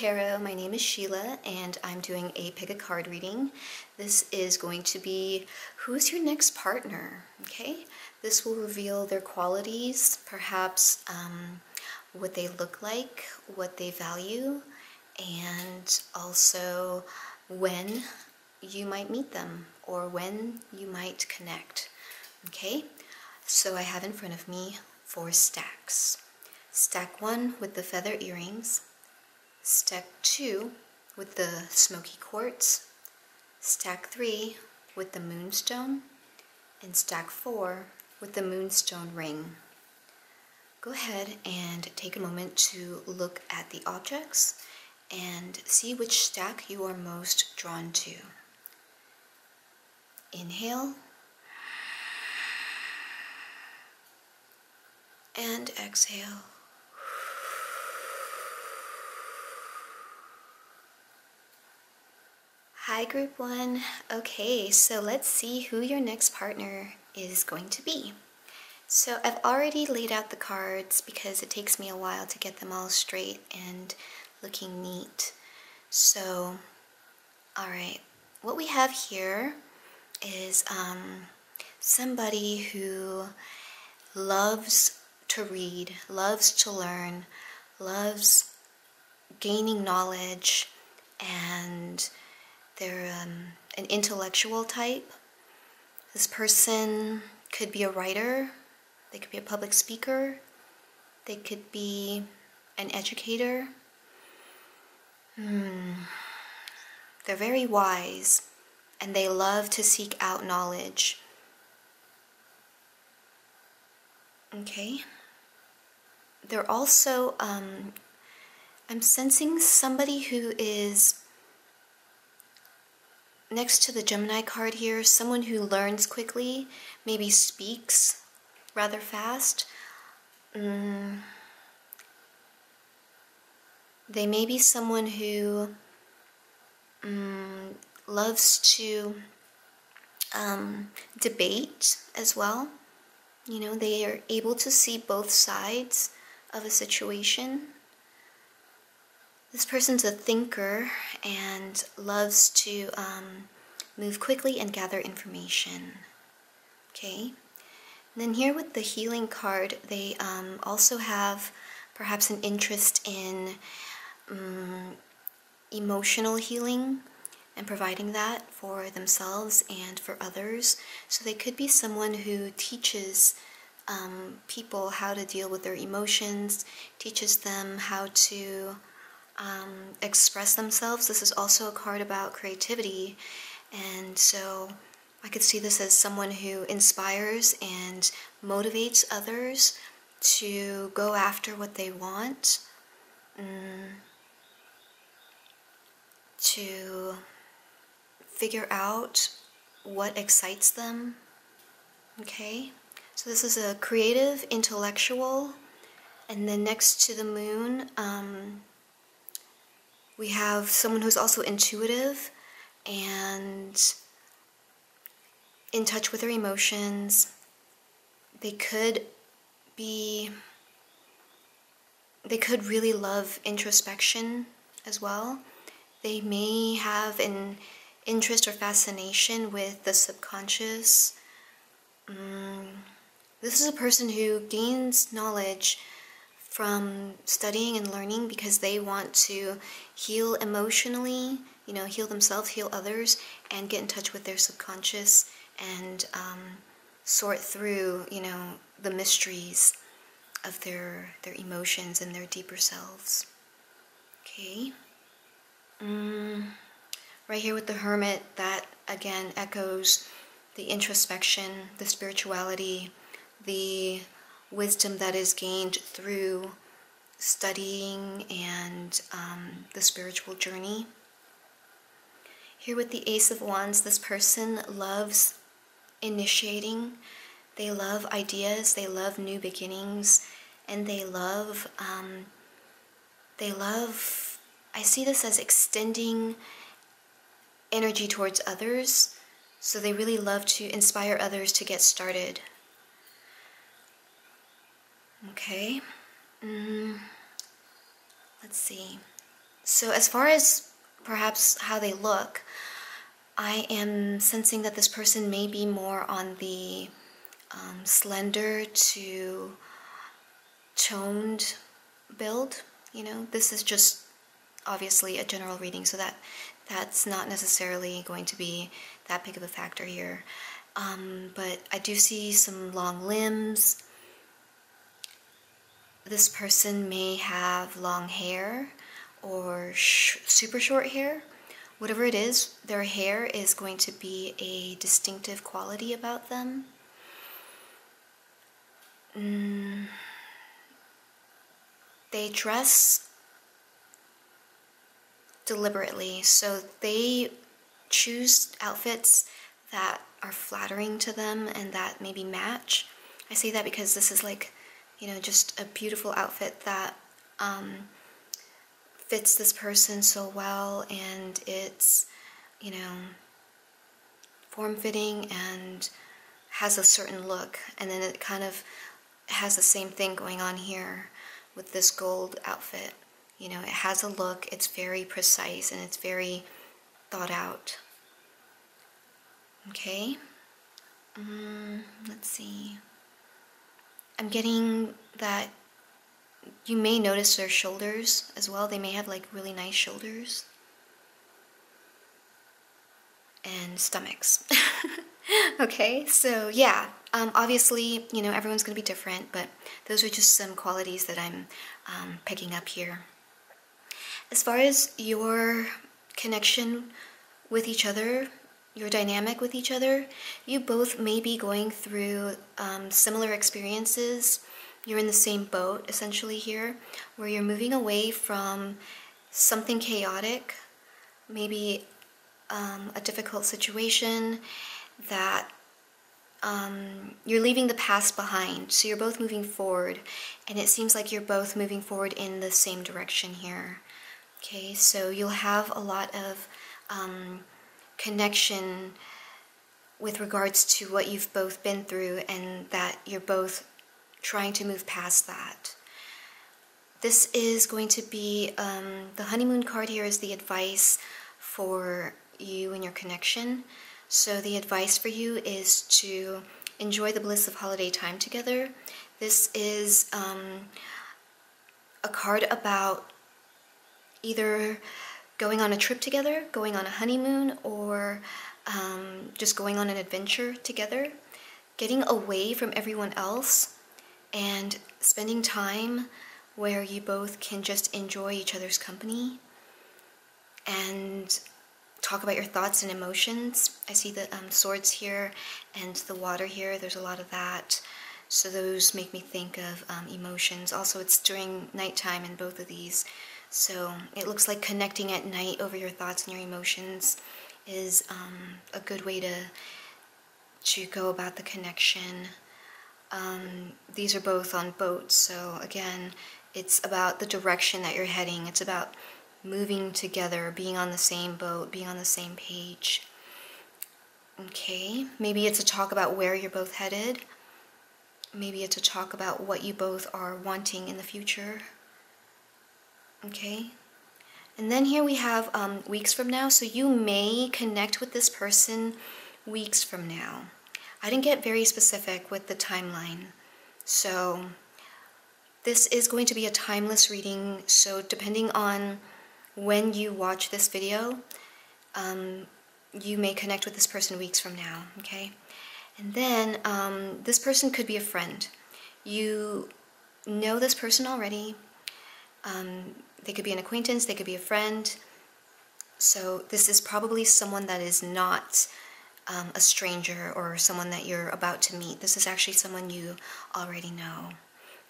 Tarot. My name is Sheila and I'm doing a pick a card reading. This is going to be who's your next partner, okay? This will reveal their qualities, perhaps what they look like, what they value, and also when you might meet them or when you might connect, okay? So I have in front of me 4 stacks. Stack 1 with the feather earrings, stack 2 with the Smokey Quartz, stack 3 with the Moonstone, and stack 4 with the Moonstone ring. Go ahead and take a moment to look at the objects and see which stack you are most drawn to. Inhale and exhale. Hi group 1. Okay, so let's see who your next partner is going to be. So I've already laid out the cards because it takes me a while to get them all straight and looking neat. So, alright, what we have here is somebody who loves to read, loves to learn, loves gaining knowledge, and they're an intellectual type. This person could be a writer, they could be a public speaker, they could be an educator. They're very wise and they love to seek out knowledge. Okay. They're also, I'm sensing somebody who is next to the Gemini card here, someone who learns quickly, maybe speaks rather fast. They may be someone who loves to debate as well. You know, they are able to see both sides of a situation. This person's a thinker and loves to move quickly and gather information. Okay. And then here with the healing card, they also have perhaps an interest in emotional healing and providing that for themselves and for others. So they could be someone who teaches people how to deal with their emotions, teaches them how to express themselves. This is also a card about creativity, and so I could see this as someone who inspires and motivates others to go after what they want, to figure out what excites them. Okay, so this is a creative, intellectual, and then next to the moon, we have someone who's also intuitive and in touch with their emotions. They could really love introspection as well. They may have an interest or fascination with the subconscious. This is a person who gains knowledge from studying and learning because they want to heal emotionally, you know, heal themselves, heal others, and get in touch with their subconscious and sort through, you know, the mysteries of their emotions and their deeper selves. Okay. Right here with the Hermit, that again echoes the introspection, the spirituality, the wisdom that is gained through studying and the spiritual journey. Here with the Ace of Wands, this person loves initiating. They love ideas, they love new beginnings, and they love, I see this as extending energy towards others, so they really love to inspire others to get started. Okay, let's see. So as far as perhaps how they look, I am sensing that this person may be more on the slender to toned build. You know, this is just obviously a general reading, so that's not necessarily going to be that big of a factor here. But I do see some long limbs. This person may have long hair or super short hair. Whatever it is, their hair is going to be a distinctive quality about them. They dress deliberately, so they choose outfits that are flattering to them and that maybe match. I say that because this is like, you know, just a beautiful outfit that fits this person so well, and it's, you know, form-fitting and has a certain look. And then it kind of has the same thing going on here with this gold outfit. You know, it has a look, it's very precise, and it's very thought out. Okay, let's see. I'm getting that you may notice their shoulders as well. They may have like really nice shoulders. And stomachs. Okay, so yeah, obviously, you know, everyone's going to be different, but those are just some qualities that I'm picking up here. As far as your connection with each other, your dynamic with each other, you both may be going through similar experiences. You're in the same boat, essentially, here, where you're moving away from something chaotic, maybe a difficult situation, that you're leaving the past behind. So you're both moving forward, and it seems like you're both moving forward in the same direction here. Okay, so you'll have a lot of connection with regards to what you've both been through, and that you're both trying to move past that. This is going to be, the honeymoon card here is the advice for you and your connection. So the advice for you is to enjoy the bliss of holiday time together. This is a card about either going on a trip together, going on a honeymoon, or just going on an adventure together, getting away from everyone else and spending time where you both can just enjoy each other's company and talk about your thoughts and emotions. I see the swords here and the water here. There's a lot of that. So those make me think of emotions. Also, it's during nighttime in both of these. So it looks like connecting at night over your thoughts and your emotions is a good way to go about the connection. These are both on boats. So again, it's about the direction that you're heading. It's about moving together, being on the same boat, being on the same page. Okay, maybe it's a talk about where you're both headed. Maybe it's a talk about what you both are wanting in the future. Okay, and then here we have weeks from now. So you may connect with this person weeks from now. I didn't get very specific with the timeline. So this is going to be a timeless reading. So depending on when you watch this video, you may connect with this person weeks from now, okay? And then this person could be a friend. You know this person already. They could be an acquaintance, they could be a friend. So this is probably someone that is not a stranger or someone that you're about to meet. This is actually someone you already know,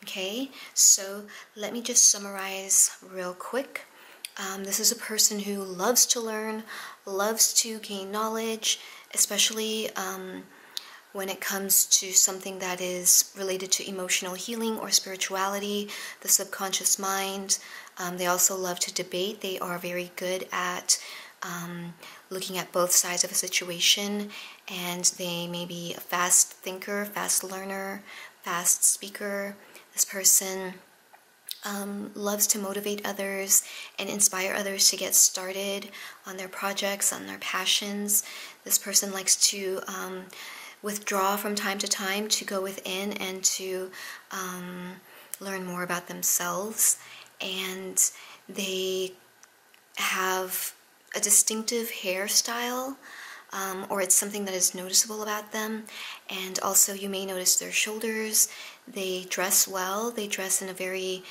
okay? So let me just summarize real quick. This is a person who loves to learn, loves to gain knowledge, especially when it comes to something that is related to emotional healing or spirituality, the subconscious mind. They also love to debate. They are very good at looking at both sides of a situation, and they may be a fast thinker, fast learner, fast speaker. This person loves to motivate others and inspire others to get started on their projects, on their passions. This person likes to withdraw from time to time to go within and to learn more about themselves. And they have a distinctive hairstyle, or it's something that is noticeable about them. And also you may notice their shoulders. They dress well. They dress in a very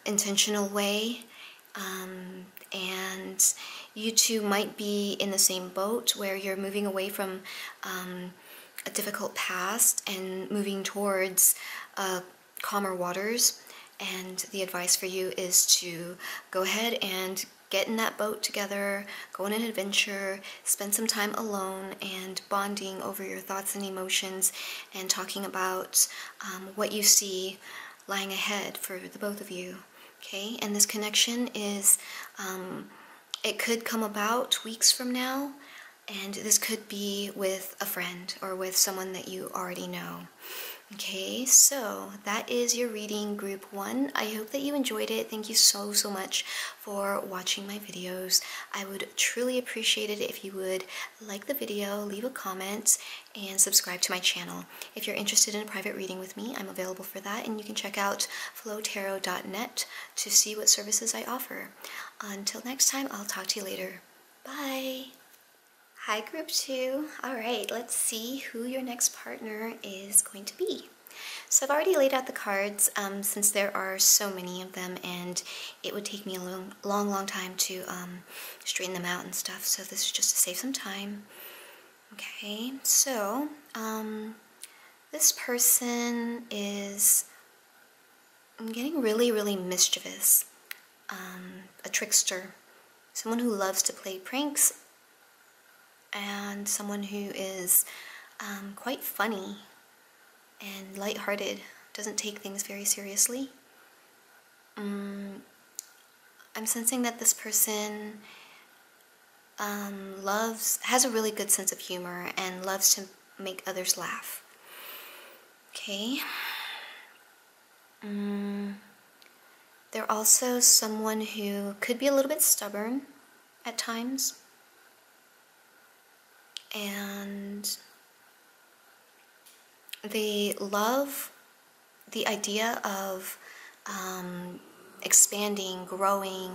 intentional way. And you two might be in the same boat where you're moving away from a difficult past and moving towards calmer waters. And the advice for you is to go ahead and get in that boat together, go on an adventure, spend some time alone and bonding over your thoughts and emotions and talking about what you see lying ahead for the both of you. Okay, and this connection is, it could come about weeks from now, and this could be with a friend or with someone that you already know. Okay, so that is your reading, group 1. I hope that you enjoyed it. Thank you so much for watching my videos. I would truly appreciate it if you would like the video, leave a comment, and subscribe to my channel. If you're interested in a private reading with me, I'm available for that, and you can check out flowtarot.net to see what services I offer. Until next time, I'll talk to you later. Bye! Hi, group 2. All right, let's see who your next partner is going to be. So I've already laid out the cards since there are so many of them, and it would take me a long time to straighten them out and stuff. So this is just to save some time. Okay, so this person is getting really mischievous, a trickster, someone who loves to play pranks, and someone who is quite funny and lighthearted, doesn't take things very seriously. I'm sensing that this person has a really good sense of humor and loves to make others laugh. Okay. They're also someone who could be a little bit stubborn at times. And they love the idea of expanding, growing.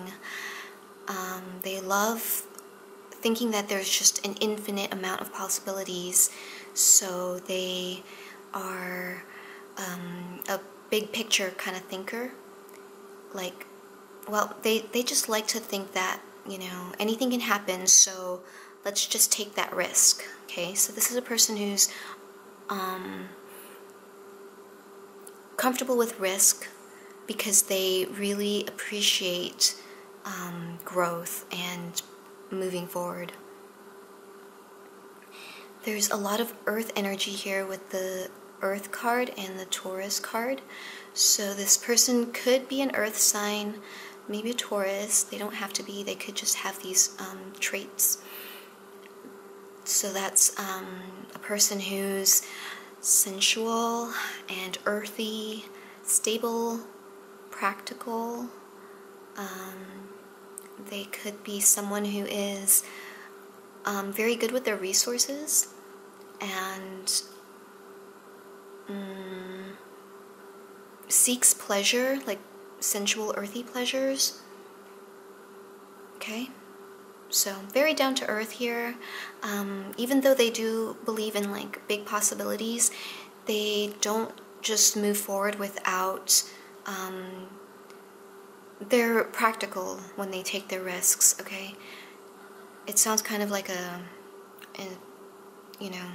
They love thinking that there's just an infinite amount of possibilities. So they are a big picture kind of thinker. Like, well, they just like to think that, you know, anything can happen, so let's just take that risk. Okay, so this is a person who's comfortable with risk because they really appreciate growth and moving forward. There's a lot of earth energy here with the Earth card and the Taurus card. So this person could be an earth sign, maybe a Taurus. They don't have to be, they could just have these traits. So that's a person who's sensual and earthy, stable, practical. They could be someone who is very good with their resources and seeks pleasure, like sensual, earthy pleasures. Okay? So very down to earth here. Even though they do believe in like big possibilities, they don't just move forward without, they're practical when they take their risks, okay? It sounds kind of like you know,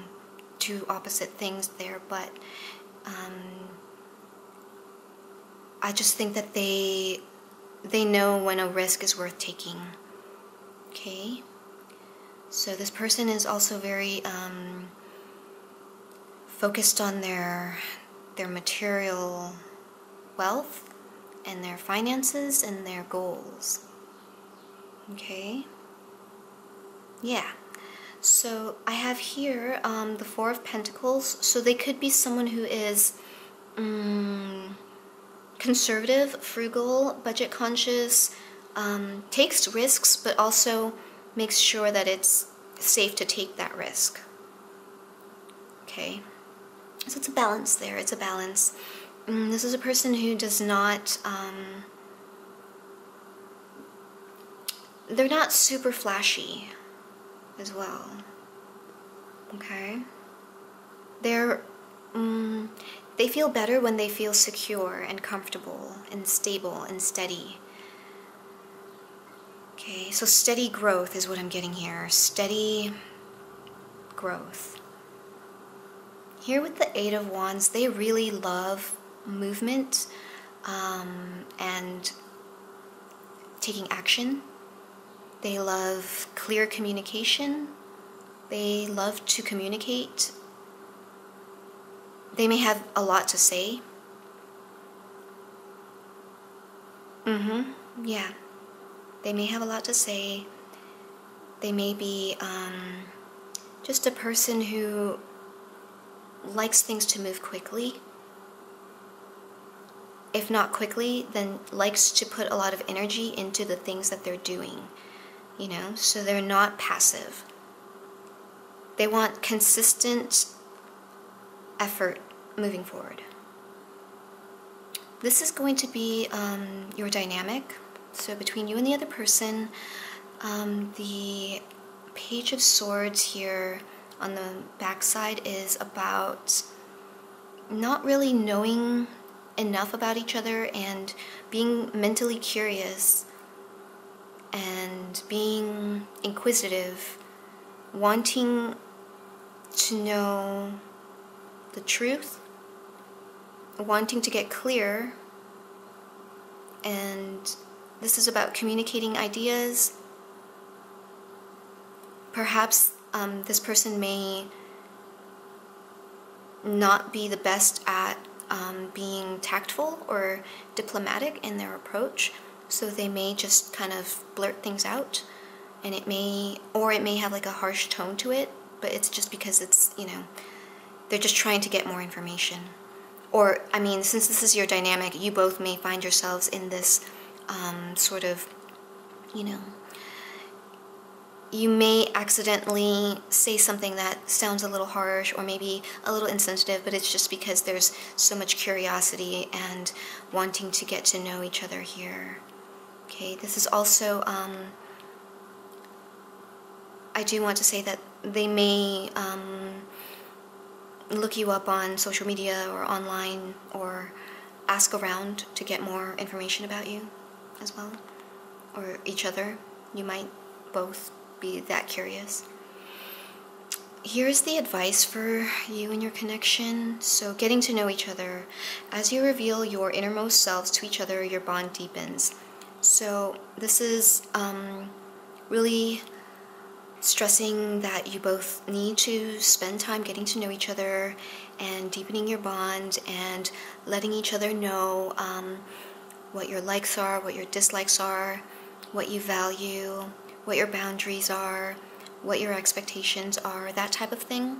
two opposite things there, but I just think that they know when a risk is worth taking. Okay, so this person is also very focused on their material wealth and their finances and their goals. Okay, yeah. So I have here the Four of Pentacles. So they could be someone who is conservative, frugal, budget conscious, takes risks, but also makes sure that it's safe to take that risk. Okay, so it's a balance there. It's a balance. This is a person who does not, they're not super flashy as well. Okay, they feel better when they feel secure and comfortable and stable and steady. Okay, so steady growth is what I'm getting here. Steady growth. Here with the Eight of Wands, they really love movement and taking action. They love clear communication. They love to communicate. They may have a lot to say. Yeah. They may have a lot to say. They may be just a person who likes things to move quickly. If not quickly, then likes to put a lot of energy into the things that they're doing, you know, so they're not passive. They want consistent effort moving forward. This is going to be your dynamic. So between you and the other person, the Page of Swords here on the backside is about not really knowing enough about each other and being mentally curious and being inquisitive, wanting to know the truth, wanting to get clear, and this is about communicating ideas. Perhaps this person may not be the best at being tactful or diplomatic in their approach, so they may just kind of blurt things out, and it may have like a harsh tone to it, but it's just because it's, you know, they're just trying to get more information. Or, I mean, since this is your dynamic, you both may find yourselves in this sort of, you know, you may accidentally say something that sounds a little harsh or maybe a little insensitive, but it's just because there's so much curiosity and wanting to get to know each other here. Okay, this is also, I do want to say that they may look you up on social media or online or ask around to get more information about you as well, or each other. You might both be that curious. Here's the advice for you and your connection. So getting to know each other. As you reveal your innermost selves to each other, your bond deepens. So this is really stressing that you both need to spend time getting to know each other and deepening your bond and letting each other know what your likes are, what your dislikes are, what you value, what your boundaries are, what your expectations are, that type of thing,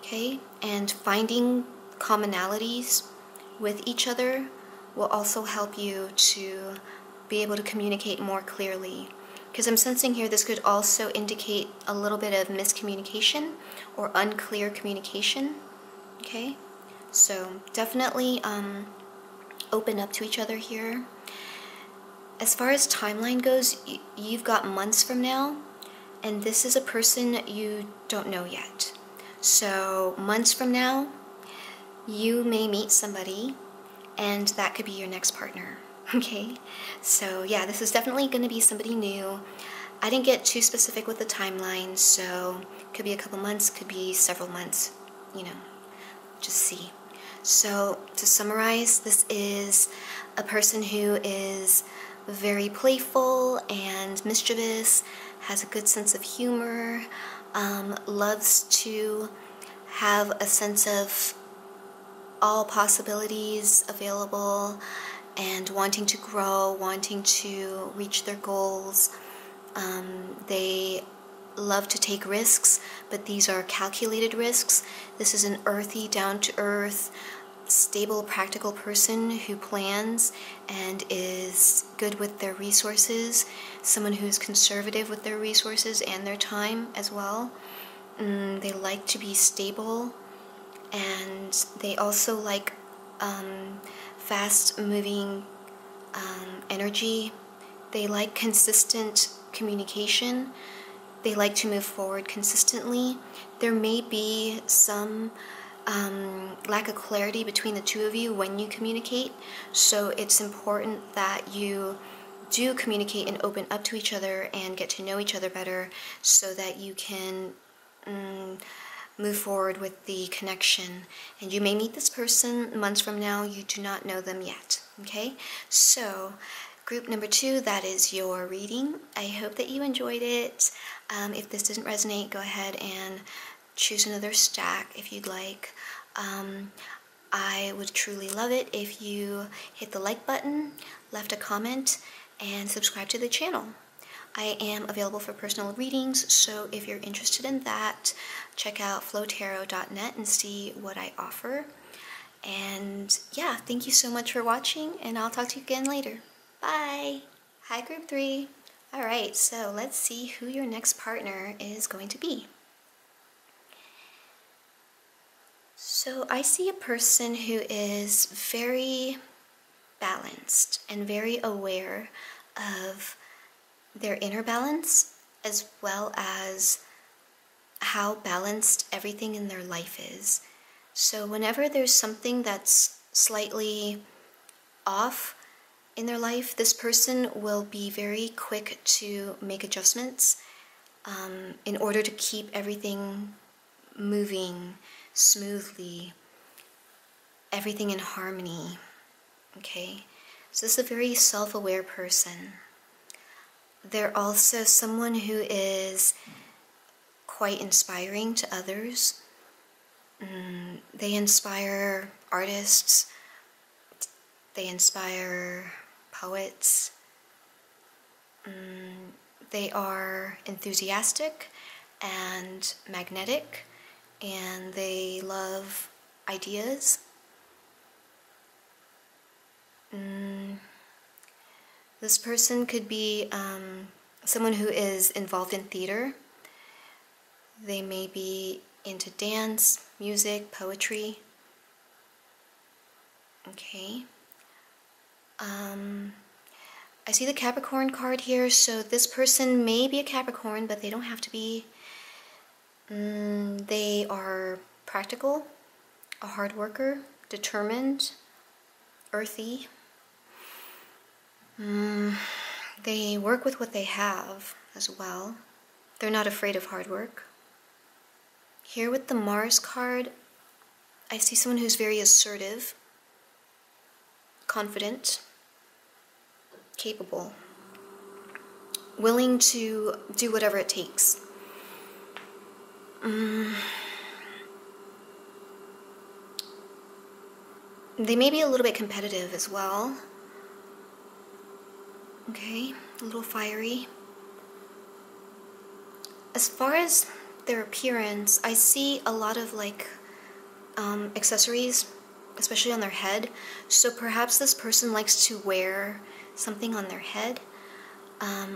okay? And finding commonalities with each other will also help you to be able to communicate more clearly. Because I'm sensing here this could also indicate a little bit of miscommunication or unclear communication, okay? So definitely open up to each other here. As far as timeline goes, you've got months from now, and this is a person you don't know yet. So months from now, you may meet somebody, and that could be your next partner, okay? So yeah, this is definitely going to be somebody new. I didn't get too specific with the timeline, so could be a couple months, could be several months, you know, just see. So to summarize, this is a person who is very playful and mischievous, has a good sense of humor, loves to have a sense of all possibilities available and wanting to grow, wanting to reach their goals. They love to take risks, but these are calculated risks. This is an earthy, down-to-earth, stable, practical person who plans and is good with their resources, someone who's conservative with their resources and their time as well. They like to be stable, and they also like fast-moving energy. They like consistent communication. They like to move forward consistently. There may be some lack of clarity between the two of you when you communicate, so it's important that you do communicate and open up to each other and get to know each other better so that you can move forward with the connection. And you may meet this person months from now. You do not know them yet. Okay, so group number 2, that is your reading. I hope that you enjoyed it. If this doesn't resonate, go ahead and choose another stack if you'd like. I would truly love it if you hit the like button, left a comment, and subscribe to the channel. I am available for personal readings, so if you're interested in that, check out flowtarot.net and see what I offer. And yeah, thank you so much for watching, and I'll talk to you again later. Bye! Hi, group 3. Alright, so let's see who your next partner is going to be. So I see a person who is very balanced and very aware of their inner balance, as well as how balanced everything in their life is. So whenever there's something that's slightly off in their life, this person will be very quick to make adjustments in order to keep everything moving smoothly, everything in harmony. Okay, so this is a very self-aware person. They're also someone who is quite inspiring to others. They inspire artists, they inspire poets. They are enthusiastic and magnetic, and they love ideas. This person could be someone who is involved in theater. They may be into dance, music, poetry. Okay. I see the Capricorn card here, so this person may be a Capricorn, but they don't have to be. They are practical, a hard worker, determined, earthy. They work with what they have as well. They're not afraid of hard work. Here with the Mars card, I see someone who's very assertive, confident, capable, willing to do whatever it takes. They may be a little bit competitive as well. Okay, a little fiery. As far as their appearance, I see a lot of accessories, especially on their head. So perhaps this person likes to wear something on their head,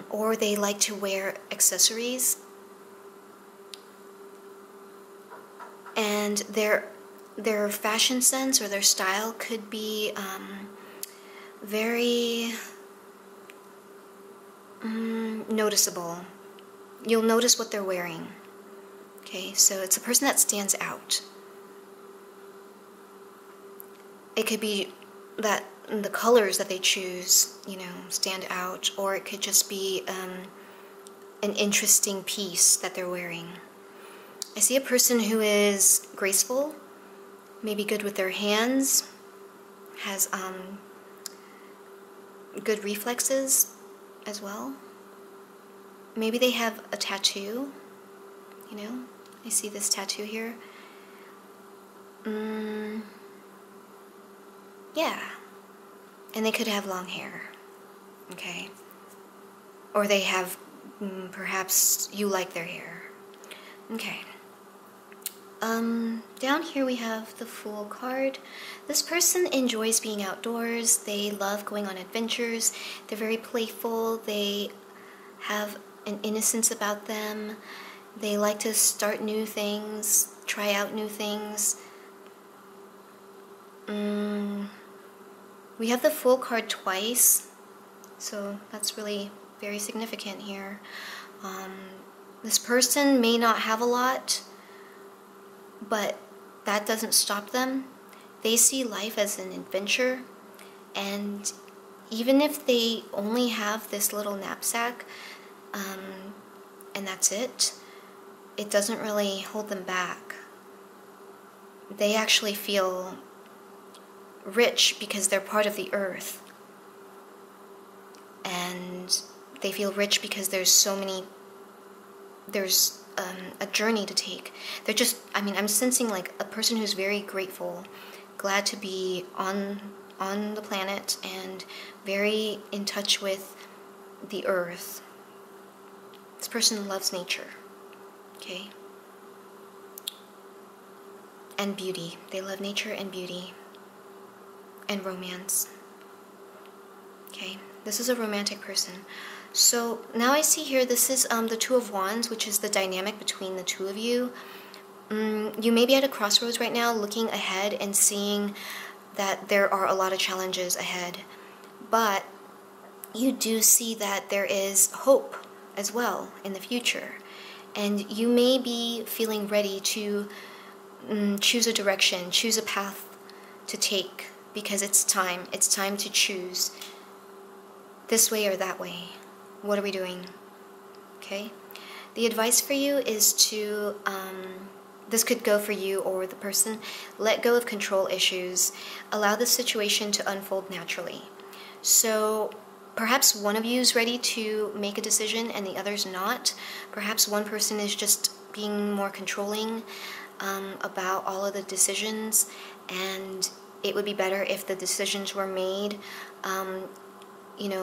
or they like to wear accessories. And their fashion sense or their style could be very noticeable. You'll notice what they're wearing. Okay, so it's a person that stands out. It could be that the colors that they choose, stand out, or it could just be an interesting piece that they're wearing. I see a person who is graceful, maybe good with their hands, has good reflexes as well. Maybe they have a tattoo, I see this tattoo here. Yeah. And they could have long hair, okay? Or they have, perhaps you like their hair. Okay. Down here we have the Fool card. This person enjoys being outdoors. They love going on adventures. They're very playful. They have an innocence about them. They like to start new things, try out new things. We have the Fool card twice, so that's really very significant here. This person may not have a lot, but that doesn't stop them. They see life as an adventure, and even if they only have this little knapsack, and that's it, it doesn't really hold them back. They actually feel rich because they're part of the earth, and they feel rich because there's a journey to take. They're just, I'm sensing like a person who's very grateful, glad to be on the planet, and very in touch with the earth. This person loves nature, okay? And beauty. They love nature and beauty and romance. Okay, this is a romantic person. So now I see here, this is the Two of Wands, which is the dynamic between the two of you. You may be at a crossroads right now, looking ahead and seeing that there are a lot of challenges ahead. But you do see that there is hope as well in the future. And you may be feeling ready to choose a direction, choose a path to take, because it's time. It's time to choose this way or that way. What are we doing? Okay? The advice for you is to, this could go for you or the person, let go of control issues. Allow the situation to unfold naturally. So perhaps one of you is ready to make a decision and the other's not. Perhaps one person is just being more controlling about all of the decisions, and it would be better if the decisions were made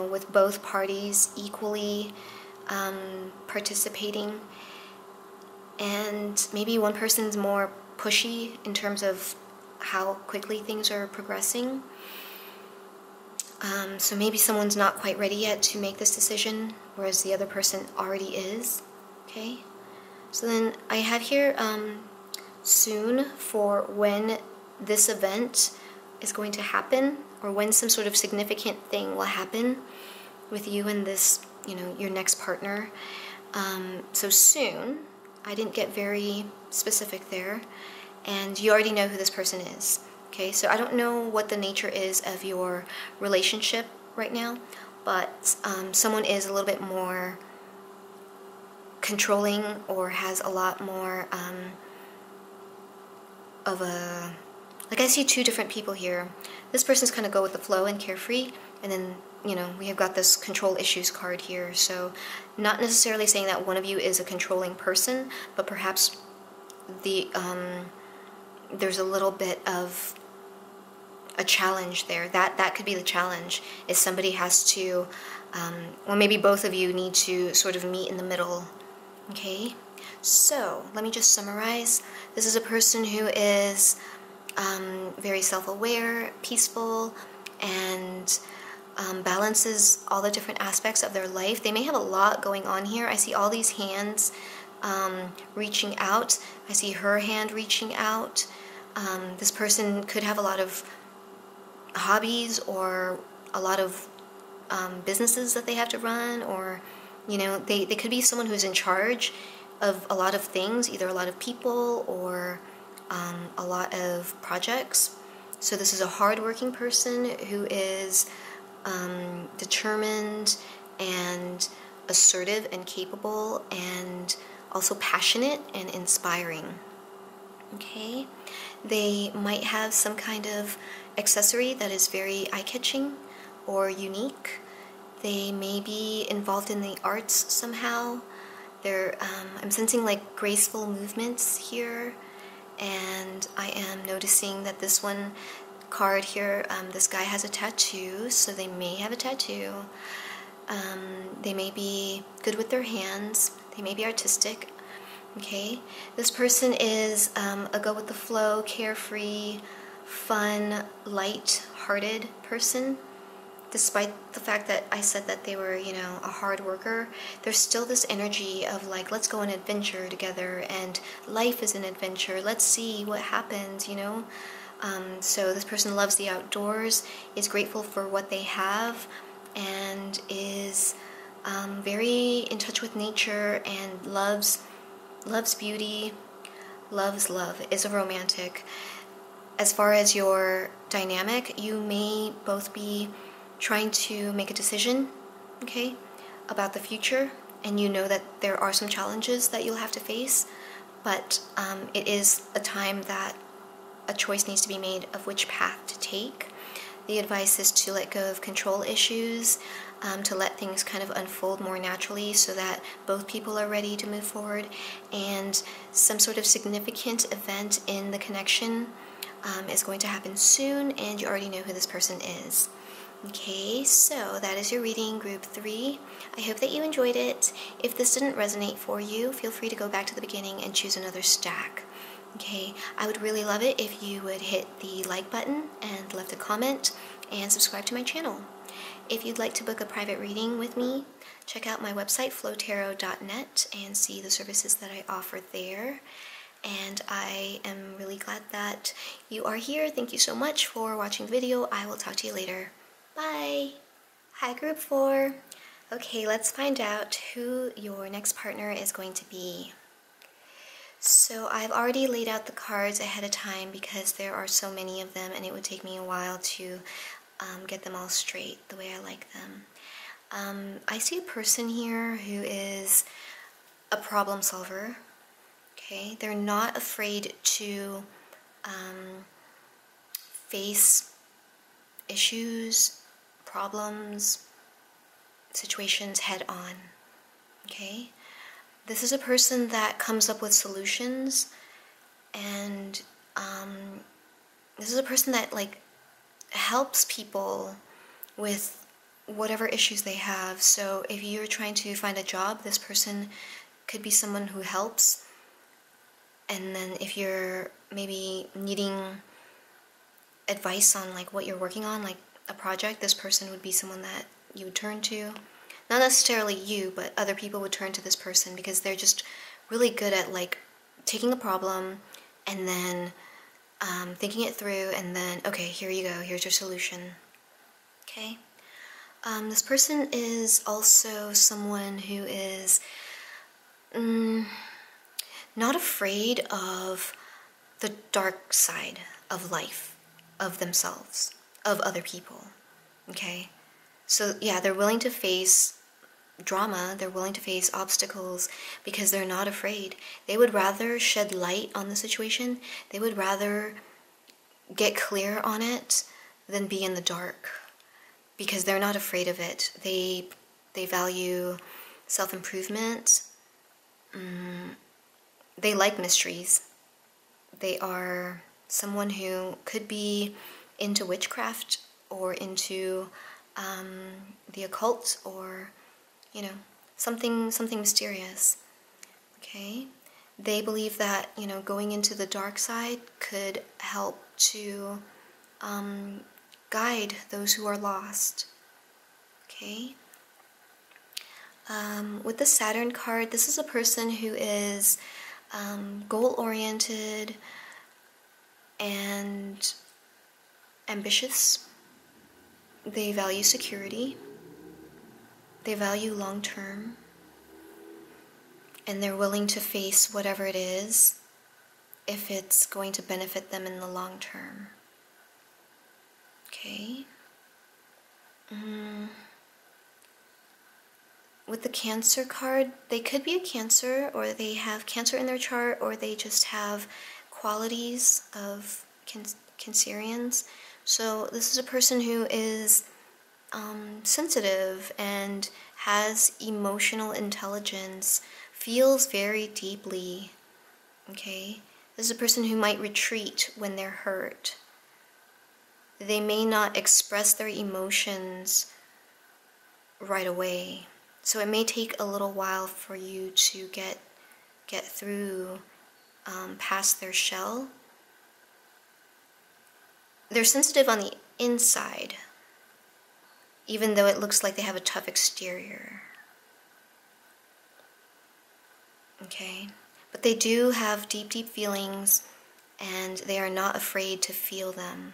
with both parties equally participating. And maybe one person's more pushy in terms of how quickly things are progressing. So maybe someone's not quite ready yet to make this decision, whereas the other person already is. Okay? So then I have here soon for when this event is going to happen, or when some sort of significant thing will happen with you and this, your next partner. So soon, I didn't get very specific there, and you already know who this person is. Okay, so I don't know what the nature is of your relationship right now, but someone is a little bit more controlling, or has a lot more of a, like, I see two different people here. This person's kind of go with the flow and carefree, and then, we have got this control issues card here. So not necessarily saying that one of you is a controlling person, but perhaps there's a little bit of a challenge there. That could be the challenge, is somebody has to, or maybe both of you need to sort of meet in the middle. Okay, so let me just summarize. This is a person who is very self-aware, peaceful, and balances all the different aspects of their life. They may have a lot going on here. I see all these hands reaching out. I see her hand reaching out. This person could have a lot of hobbies, or a lot of businesses that they have to run, or they could be someone who's in charge of a lot of things, either a lot of people or a lot of projects. So this is a hardworking person who is determined and assertive and capable, and also passionate and inspiring. Okay, they might have some kind of accessory that is very eye-catching or unique. They may be involved in the arts somehow. I'm sensing like graceful movements here, and I am noticing that this one card here, this guy has a tattoo, so they may have a tattoo. They may be good with their hands. They may be artistic. Okay, this person is a go with the flow, carefree, fun, light-hearted person. Despite the fact that I said that they were, you know, a hard worker, there's still this energy of like, let's go on an adventure together, and life is an adventure. Let's see what happens, you know. So this person loves the outdoors, is grateful for what they have, and is very in touch with nature and loves beauty, loves love, is a romantic. As far as your dynamic, you may both be trying to make a decision, okay, about the future, and you know that there are some challenges that you'll have to face, but it is a time that a choice needs to be made of which path to take. The advice is to let go of control issues, to let things kind of unfold more naturally so that both people are ready to move forward, and some sort of significant event in the connection is going to happen soon, and you already know who this person is. Okay, so that is your reading, group 3. I hope that you enjoyed it. If this didn't resonate for you, feel free to go back to the beginning and choose another stack. Okay, I would really love it if you would hit the like button and left a comment and subscribe to my channel. If you'd like to book a private reading with me, check out my website, flowtarot.net, and see the services that I offer there. And I am really glad that you are here. Thank you so much for watching the video. I will talk to you later. Bye! Hi, group 4. Okay, let's find out who your next partner is going to be. So I've already laid out the cards ahead of time because there are so many of them and it would take me a while to get them all straight the way I like them. I see a person here who is a problem solver. Okay, they're not afraid to face issues, problems, situations head on. Okay, this is a person that comes up with solutions, and this is a person that like helps people with whatever issues they have. So if you're trying to find a job, this person could be someone who helps. And then if you're maybe needing advice on like what you're working on, like a project, this person would be someone that you would turn to. Not necessarily you, but other people would turn to this person because they're just really good at like taking a problem and then thinking it through, and then, okay, here you go, here's your solution. Okay? This person is also someone who is not afraid of the dark side of life, of themselves, of other people. Okay? So yeah, they're willing to face drama, they're willing to face obstacles because they're not afraid. They would rather shed light on the situation, they would rather get clear on it than be in the dark because they're not afraid of it. They value self-improvement. They like mysteries. They are someone who could be into witchcraft or into the occult, or you know, something mysterious. Okay, they believe that, you know, going into the dark side could help to guide those who are lost. Okay. With the Saturn card, this is a person who is goal-oriented and ambitious. They value security. They value long-term. And they're willing to face whatever it is if it's going to benefit them in the long term. Okay. With the Cancer card, they could be a Cancer, or they have Cancer in their chart, or they just have qualities of Cancerians. So this is a person who is sensitive and has emotional intelligence, feels very deeply. Okay? This is a person who might retreat when they're hurt. They may not express their emotions right away. So it may take a little while for you to get get through past their shell. They're sensitive on the inside, even though it looks like they have a tough exterior. Okay? But they do have deep, deep feelings, and they are not afraid to feel them.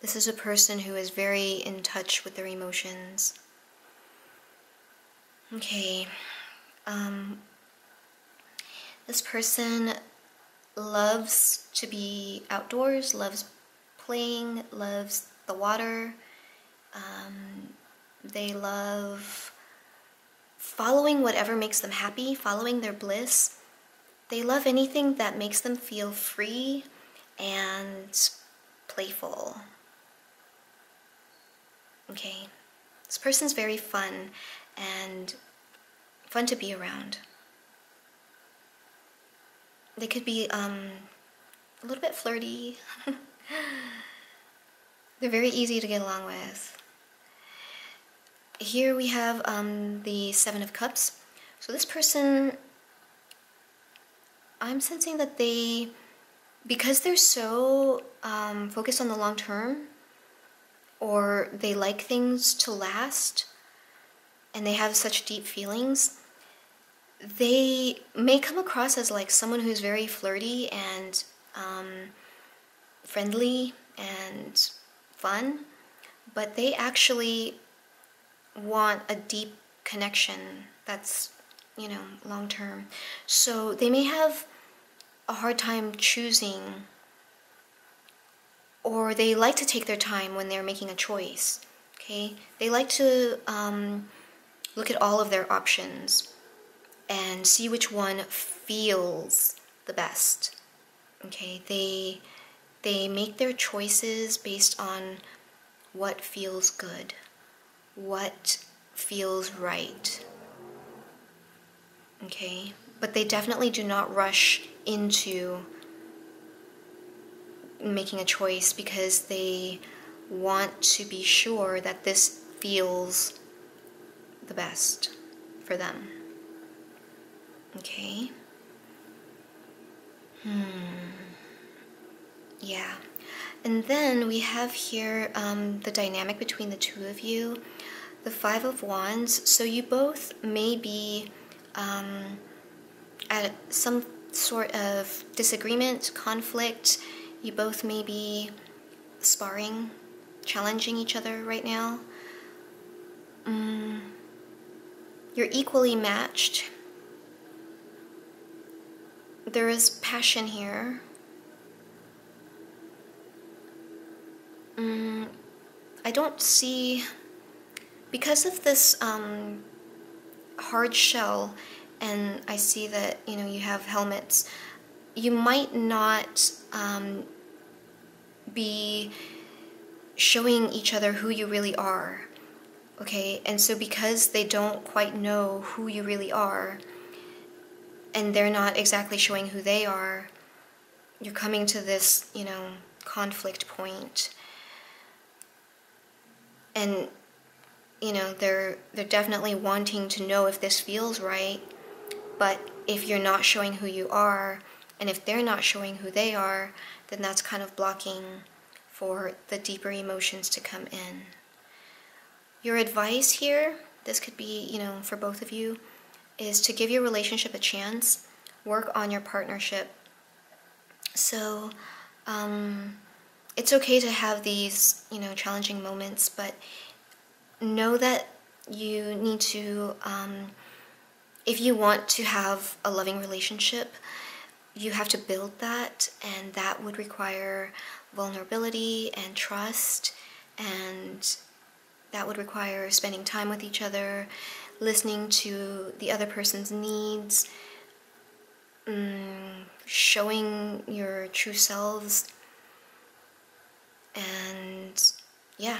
This is a person who is very in touch with their emotions. Okay. This person loves to be outdoors, loves playing, loves the water. They love following whatever makes them happy, following their bliss. They love anything that makes them feel free and playful. Okay, this person's very fun and fun to be around. They could be a little bit flirty. They're very easy to get along with. Here we have the Seven of Cups. So this person, I'm sensing that they, because they're so focused on the long term, or they like things to last, and they have such deep feelings, they may come across as like someone who's very flirty and friendly and fun, but they actually want a deep connection that's, you know, long term. So they may have a hard time choosing, or they like to take their time when they're making a choice. Okay, they like to look at all of their options and see which one feels the best. Okay, they make their choices based on what feels good, what feels right. Okay, but they definitely do not rush into making a choice because they want to be sure that this feels the best for them. Okay. Yeah. And then we have here the dynamic between the two of you. The Five of Wands. So you both may be at some sort of disagreement, conflict. You both may be sparring, challenging each other right now. You're equally matched. There is passion here. I don't see, because of this hard shell, and I see that, you know, you have helmets, you might not be showing each other who you really are. Okay, and so because they don't quite know who you really are, and they're not exactly showing who they are, you're coming to this, you know, conflict point. And, you know, they're definitely wanting to know if this feels right, but if you're not showing who you are, and if they're not showing who they are, then that's kind of blocking for the deeper emotions to come in. Your advice here, this could be, you know, for both of you, is to give your relationship a chance, work on your partnership. So, it's okay to have these, you know, challenging moments, but know that you need to, if you want to have a loving relationship, you have to build that, and that would require vulnerability and trust, and that would require spending time with each other, listening to the other person's needs, showing your true selves. And yeah,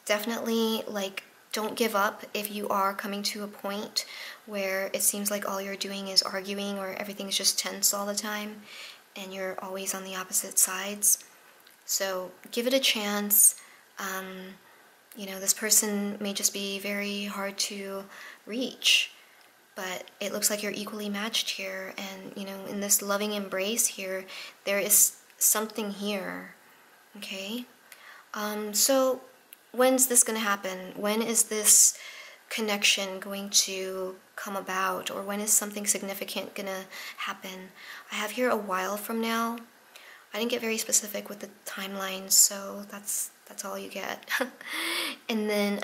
definitely, like, don't give up if you are coming to a point where it seems like all you're doing is arguing, or everything's just tense all the time and you're always on the opposite sides. So give it a chance. You know, this person may just be very hard to reach. but it looks like you're equally matched here, and you know, in this loving embrace here, there is something here, okay? So when's this going to happen? When is this connection going to come about, or when is something significant going to happen? I have here a while from now. I didn't get very specific with the timeline, so that's all you get. And then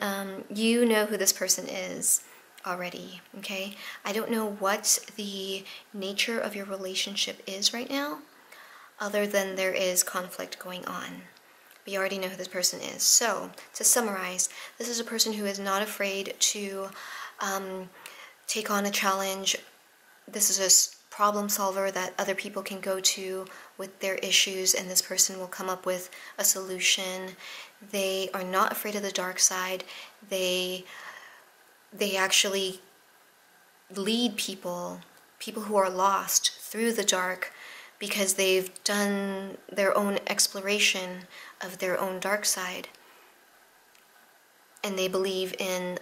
you know who this person is already, okay? I don't know what the nature of your relationship is right now, other than there is conflict going on. But you already know who this person is. So, to summarize, this is a person who is not afraid to take on a challenge. This is a problem solver that other people can go to with their issues, and this person will come up with a solution. They are not afraid of the dark side. They actually lead people who are lost through the dark, because they've done their own exploration of their own dark side. And they believe in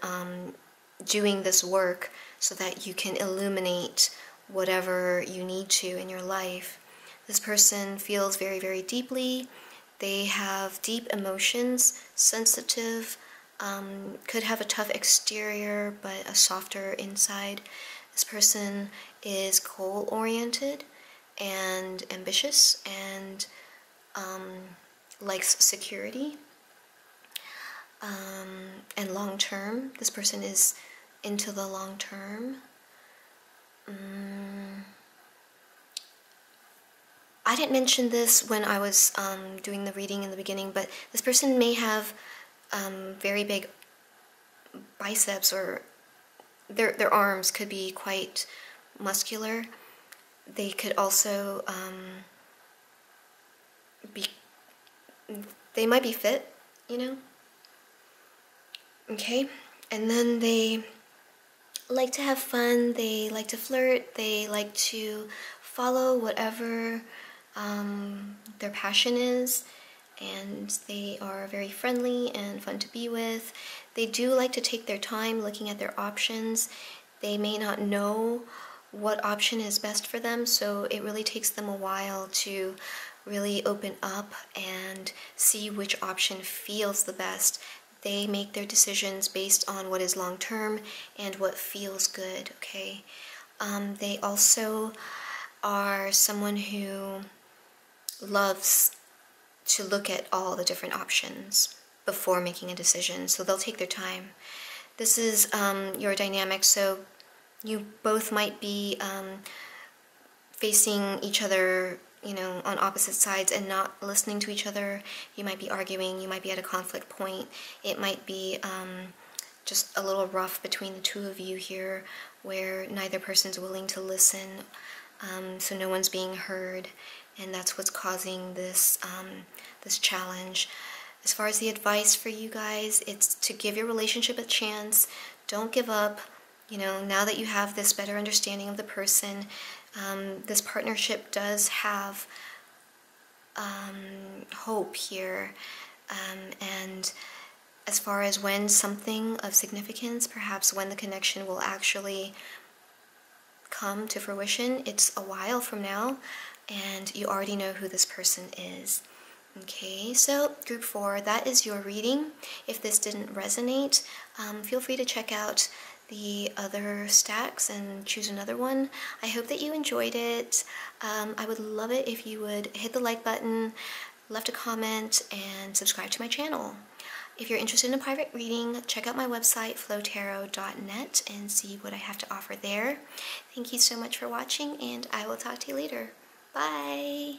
doing this work so that you can illuminate whatever you need to in your life. This person feels very, very deeply. They have deep emotions, sensitive, could have a tough exterior but a softer inside. This person is goal-oriented and ambitious and likes security and long-term. This person is into the long-term. I didn't mention this when I was doing the reading in the beginning, but this person may have very big biceps, or their arms could be quite muscular. They could also they might be fit, you know? Okay? And then they like to have fun, they like to flirt, they like to follow whatever their passion is, and they are very friendly and fun to be with. They do like to take their time looking at their options. They may not know what option is best for them, so it really takes them a while to really open up and see which option feels the best. They make their decisions based on what is long-term and what feels good, okay? They also are someone who loves to look at all the different options before making a decision, so they'll take their time. This is your dynamic, so you both might be facing each other, you know, on opposite sides and not listening to each other. You might be arguing, you might be at a conflict point. It might be just a little rough between the two of you here, where neither person's willing to listen, so no one's being heard, and that's what's causing this this challenge. As far as the advice for you guys, it's to give your relationship a chance. Don't give up. You know, now that you have this better understanding of the person, this partnership does have hope here. And as far as when something of significance, perhaps when the connection will actually come to fruition, it's a while from now, and you already know who this person is. Okay, so group 4, that is your reading. If this didn't resonate, feel free to check out the other stacks and choose another one. I hope that you enjoyed it. I would love it if you would hit the like button, left a comment, and subscribe to my channel. If you're interested in a private reading, check out my website, flowtarot.net, and see what I have to offer there. Thank you so much for watching, and I will talk to you later. Bye!